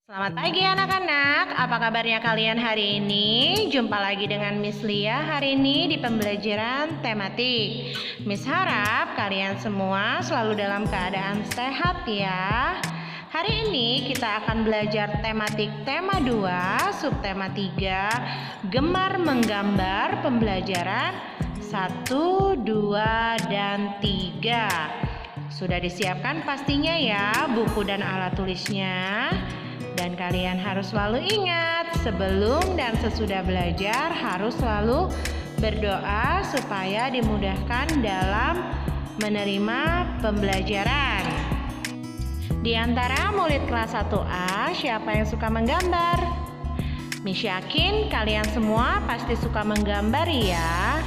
Selamat pagi anak-anak, apa kabarnya kalian hari ini? Jumpa lagi dengan Miss Lia hari ini di pembelajaran tematik. Miss harap kalian semua selalu dalam keadaan sehat ya. Hari ini kita akan belajar tematik tema 2, subtema 3, gemar menggambar pembelajaran 1, 2, dan 3. Sudah disiapkan pastinya ya buku dan alat tulisnya. Dan kalian harus selalu ingat, sebelum dan sesudah belajar harus selalu berdoa supaya dimudahkan dalam menerima pembelajaran. Di antara murid kelas 1A, siapa yang suka menggambar? Miss yakin kalian semua pasti suka menggambar ya.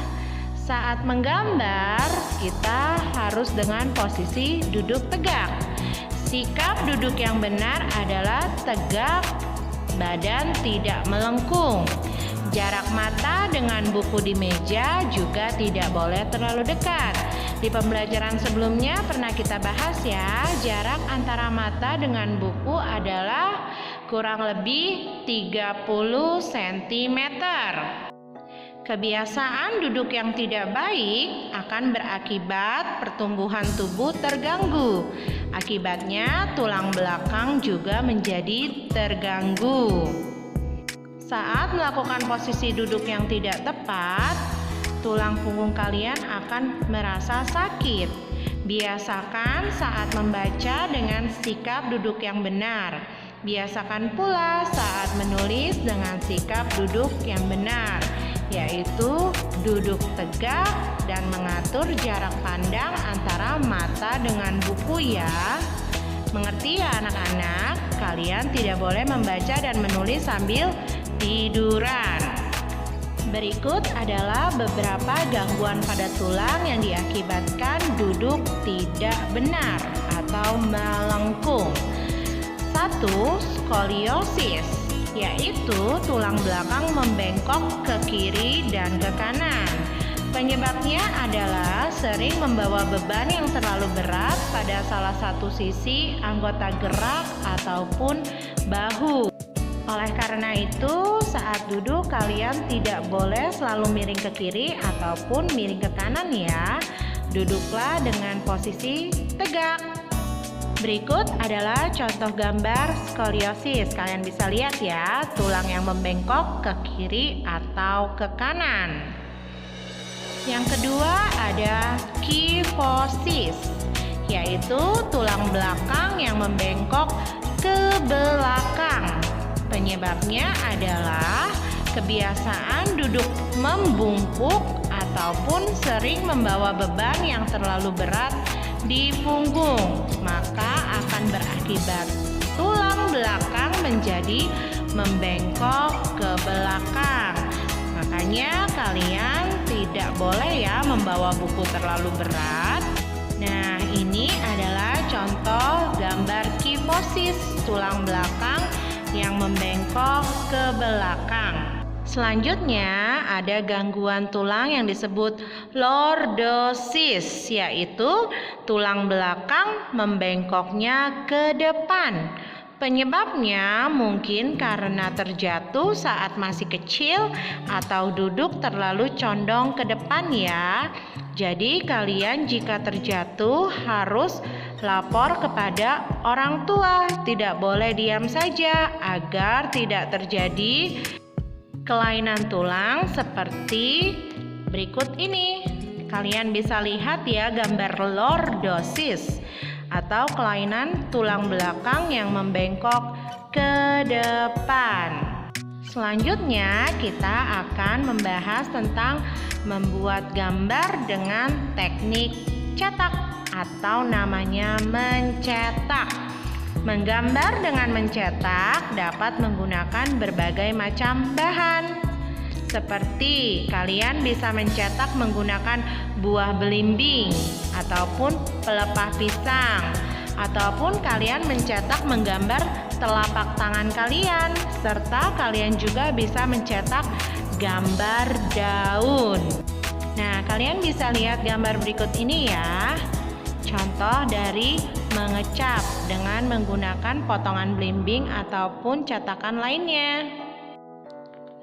Saat menggambar, kita harus dengan posisi duduk tegak. Sikap duduk yang benar adalah tegak, badan tidak melengkung. Jarak mata dengan buku di meja juga tidak boleh terlalu dekat. Di pembelajaran sebelumnya pernah kita bahas ya, jarak antara mata dengan buku adalah kurang lebih 30 cm. Kebiasaan duduk yang tidak baik akan berakibat pertumbuhan tubuh terganggu. Akibatnya tulang belakang juga menjadi terganggu. Saat melakukan posisi duduk yang tidak tepat, tulang punggung kalian akan merasa sakit. Biasakan saat membaca dengan sikap duduk yang benar. Biasakan pula saat menulis dengan sikap duduk yang benar, yaitu duduk tegak dan mengatur jarak pandang antara mata dengan buku ya. Mengerti ya anak-anak? Kalian tidak boleh membaca dan menulis sambil tiduran. Berikut adalah beberapa gangguan pada tulang yang diakibatkan duduk tidak benar atau melengkung. 1. Skoliosis, yaitu tulang belakang membengkok ke kiri dan ke kanan. Penyebabnya adalah sering membawa beban yang terlalu berat pada salah satu sisi anggota gerak ataupun bahu. Oleh karena itu, saat duduk kalian tidak boleh selalu miring ke kiri ataupun miring ke kanan ya. Duduklah dengan posisi tegak. Berikut adalah contoh gambar skoliosis. Kalian bisa lihat ya, tulang yang membengkok ke kiri atau ke kanan. Yang kedua ada kyphosis, yaitu tulang belakang yang membengkok ke belakang. Penyebabnya adalah kebiasaan duduk membungkuk ataupun sering membawa beban yang terlalu berat di punggung, maka akan berakibat tulang belakang menjadi membengkok ke belakang. Makanya kalian tidak boleh ya membawa buku terlalu berat. Nah, ini adalah contoh gambar kyphosis, tulang belakang yang membengkok ke belakang. Selanjutnya ada gangguan tulang yang disebut lordosis, yaitu tulang belakang membengkoknya ke depan. Penyebabnya mungkin karena terjatuh saat masih kecil atau duduk terlalu condong ke depan ya. Jadi kalian jika terjatuh harus lapor kepada orang tua, tidak boleh diam saja agar tidak terjadi kelainan tulang seperti berikut ini. Kalian bisa lihat ya gambar lordosis atau kelainan tulang belakang yang membengkok ke depan. Selanjutnya kita akan membahas tentang membuat gambar dengan teknik cetak atau namanya mencetak. Menggambar dengan mencetak dapat menggunakan berbagai macam bahan. Seperti kalian bisa mencetak menggunakan buah belimbing ataupun pelepah pisang, ataupun kalian mencetak menggambar telapak tangan kalian, serta kalian juga bisa mencetak gambar daun. Nah, kalian bisa lihat gambar berikut ini ya. Contoh dari mengecap dengan menggunakan potongan belimbing ataupun cetakan lainnya.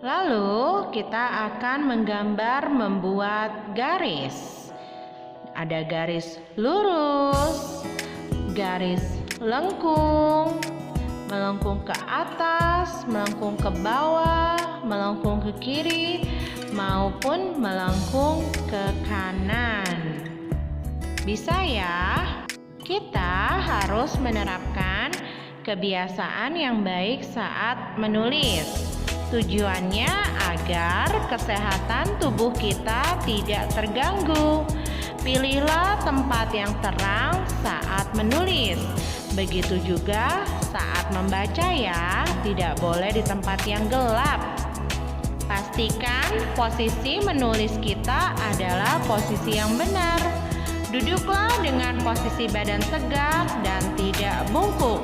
Lalu kita akan menggambar membuat garis. Ada garis lurus, garis lengkung, melengkung ke atas, melengkung ke bawah, melengkung ke kiri, maupun melengkung ke kanan. Bisa ya? Kita harus menerapkan kebiasaan yang baik saat menulis. Tujuannya agar kesehatan tubuh kita tidak terganggu. Pilihlah tempat yang terang saat menulis. Begitu juga saat membaca ya, tidak boleh di tempat yang gelap. Pastikan posisi menulis kita adalah posisi yang benar. Duduklah dengan posisi badan tegak dan tidak bungkuk.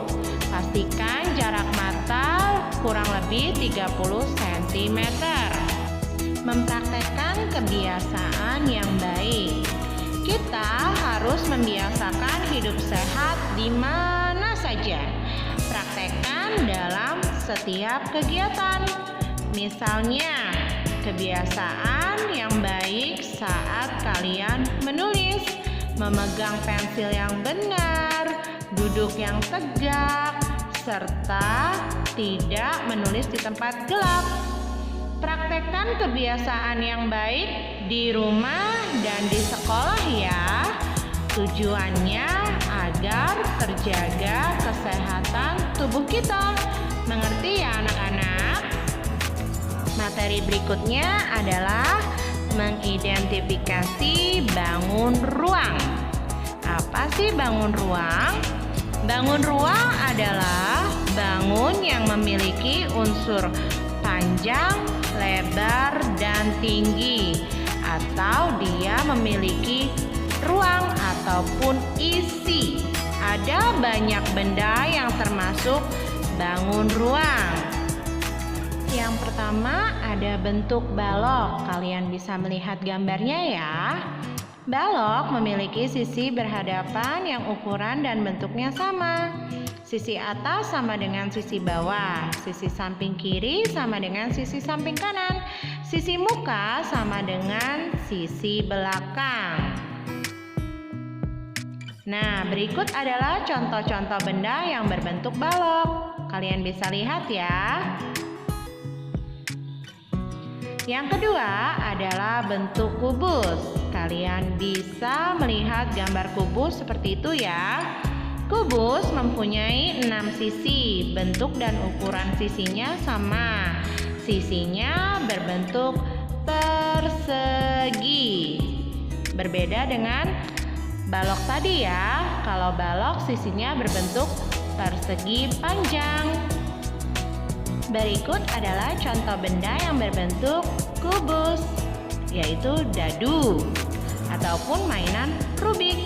Pastikan jarak mata kurang lebih 30 cm. Mempraktekkan kebiasaan yang baik. Kita harus membiasakan hidup sehat di mana saja. Praktekkan dalam setiap kegiatan. Misalnya, kebiasaan yang baik saat kalian menulis. Memegang pensil yang benar, duduk yang tegak, serta tidak menulis di tempat gelap. Praktekkan kebiasaan yang baik di rumah dan di sekolah ya. Tujuannya agar terjaga kesehatan tubuh kita. Mengerti ya anak-anak? Materi berikutnya adalah mengidentifikasi bangun ruang. Apa sih bangun ruang? Bangun ruang adalah bangun yang memiliki unsur panjang, lebar, dan tinggi, atau dia memiliki ruang ataupun isi. Ada banyak benda yang termasuk bangun ruang. Yang pertama ada bentuk balok. Kalian bisa melihat gambarnya ya. Balok memiliki sisi berhadapan yang ukuran dan bentuknya sama. Sisi atas sama dengan sisi bawah. Sisi samping kiri sama dengan sisi samping kanan. Sisi muka sama dengan sisi belakang. Nah, berikut adalah contoh-contoh benda yang berbentuk balok. Kalian bisa lihat ya. Yang kedua adalah bentuk kubus. Kalian bisa melihat gambar kubus seperti itu ya. Kubus mempunyai 6 sisi. Bentuk dan ukuran sisinya sama. Sisinya berbentuk persegi. Berbeda dengan balok tadi ya. Kalau balok sisinya berbentuk persegi panjang. Berikut adalah contoh benda yang berbentuk kubus, yaitu dadu ataupun mainan Rubik.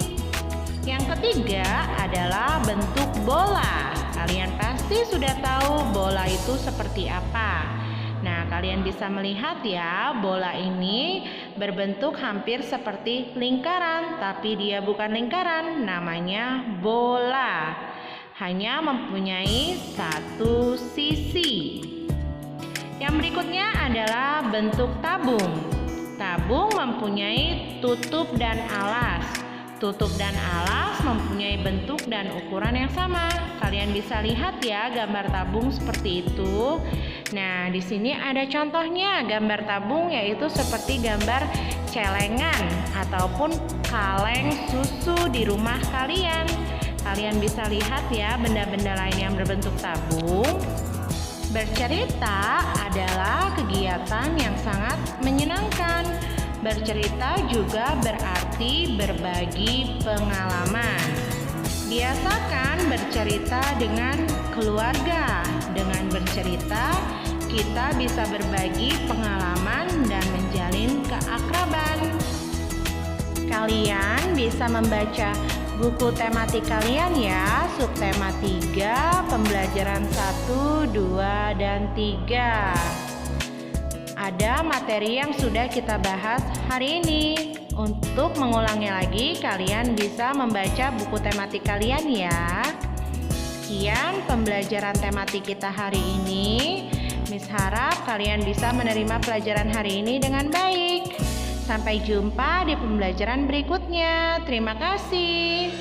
Yang ketiga adalah bentuk bola. Kalian pasti sudah tahu bola itu seperti apa. Nah, kalian bisa melihat ya, bola ini berbentuk hampir seperti lingkaran, tapi dia bukan lingkaran, namanya bola. Hanya mempunyai satu sisi. Yang berikutnya adalah bentuk tabung. Tabung mempunyai tutup dan alas. Tutup dan alas mempunyai bentuk dan ukuran yang sama. Kalian bisa lihat ya gambar tabung seperti itu. Nah, di sini ada contohnya gambar tabung, yaitu seperti gambar celengan ataupun kaleng susu di rumah kalian. Kalian bisa lihat ya benda-benda lain yang berbentuk tabung. Bercerita adalah kegiatan yang sangat menyenangkan. Bercerita juga berarti berbagi pengalaman. Biasakan bercerita dengan keluarga. Dengan bercerita, kita bisa berbagi pengalaman dan menjalin keakraban. Kalian bisa membaca buku tematik kalian ya, subtema 3, pembelajaran 1, 2, dan 3. Ada materi yang sudah kita bahas hari ini. Untuk mengulangi lagi, kalian bisa membaca buku tematik kalian ya. Sekian pembelajaran tematik kita hari ini. Miss harap kalian bisa menerima pelajaran hari ini dengan baik. Sampai jumpa di pembelajaran berikutnya. Terima kasih.